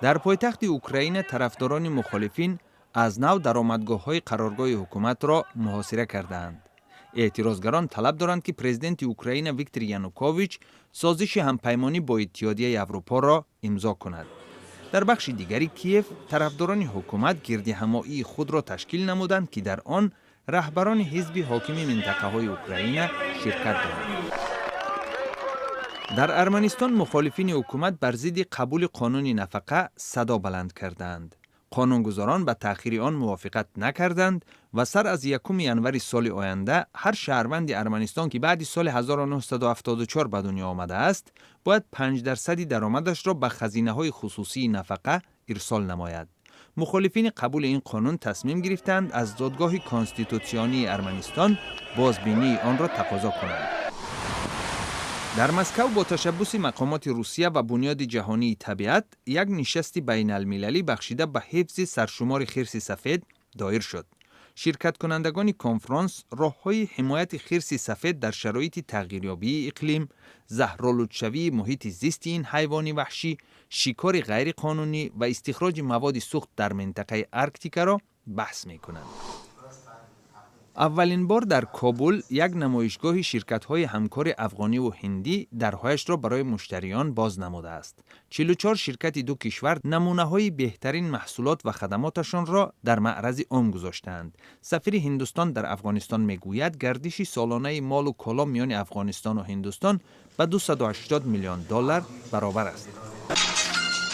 در پایتخت اوکراین طرفداران مخالفین از نو درآمدگاه‌های قرارگاه حکومت را محاصره کردند. اعتراضگران طلب دارند که پرزیدنت اوکراین ویکتور یانوکوویچ سازش همپیمانی با اتحادیه اروپا را امضا کند. در بخش دیگری کیف طرفداران حکومت گردهمایی خود را تشکیل نمودند که در آن رهبران حزب حاکم منطقه‌های اوکراین شرکت دارند. در ارمنستان مخالفین حکومت بر ضد قبول قانون نفقه صدا بلند کردند. قانونگذاران به تأخیر آن موافقت نکردند و سر از 1 ژانویه سال آینده هر شهروند ارمنستان که بعد سال 1974 به دنیا آمده است باید 5% درآمدش را به خزینه‌های خصوصی نفقه ارسال نماید. مخالفین قبول این قانون تصمیم گرفتند از دادگاه کانستیتوسیونی ارمنستان بازبینی آن را تقاضا کنند. در مسکو با تشبث مقامات روسیه و بنیاد جهانی طبیعت یک نشست بین المللی بخشیده به حفظ سرشمار خرس سفید دایر شد. شرکت کنندگان کنفرانس راه‌های حمایت خرس سفید در شرایط تغییریابی اقلیم، زهرآلودشوی محیط زیست این حیوان وحشی، شکار غیر قانونی و استخراج مواد سوخت در منطقه ارکتیکا را بحث می‌کنند. اولین بار در کابل یک نمایشگاه شرکت‌های همکار افغانی و هندی درهایش را برای مشتریان باز نموده است. 44 شرکت دو کشور نمونه‌های بهترین محصولات و خدماتشان را در معرض عام گذاشتند. سفیر هندوستان در افغانستان میگوید گردش سالانه مال و کالا میان افغانستان و هندوستان به 280 میلیون دلار برابر است.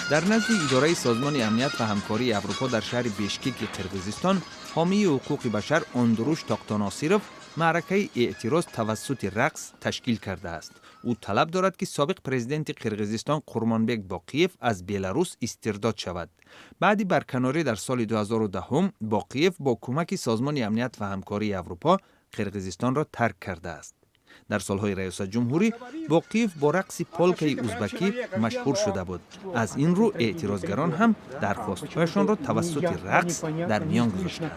در نزد اداره سازمان امنیت و همکاری اروپا در شهر بیشکک قرقیزستان، حامی حقوق بشر اندروش تاختاناسیروف معرکه اعتراض توسط رقص تشکیل کرده است. او طلب دارد که سابق پرزیدنت قرقیزستان قورمانبک باقیف از بلاروس استرداد شود. بعد برکناری در سال 2010 باقیف با کمک سازمان امنیت و همکاری اروپا قرقیزستان را ترک کرده است. در سالهای ریاست جمهوری باقیف با رقص پولکای ازبکی مشهور شده بود. از این رو اعتراضگران هم درخواست‌هایشان را توسط رقص در میان گذاشتند.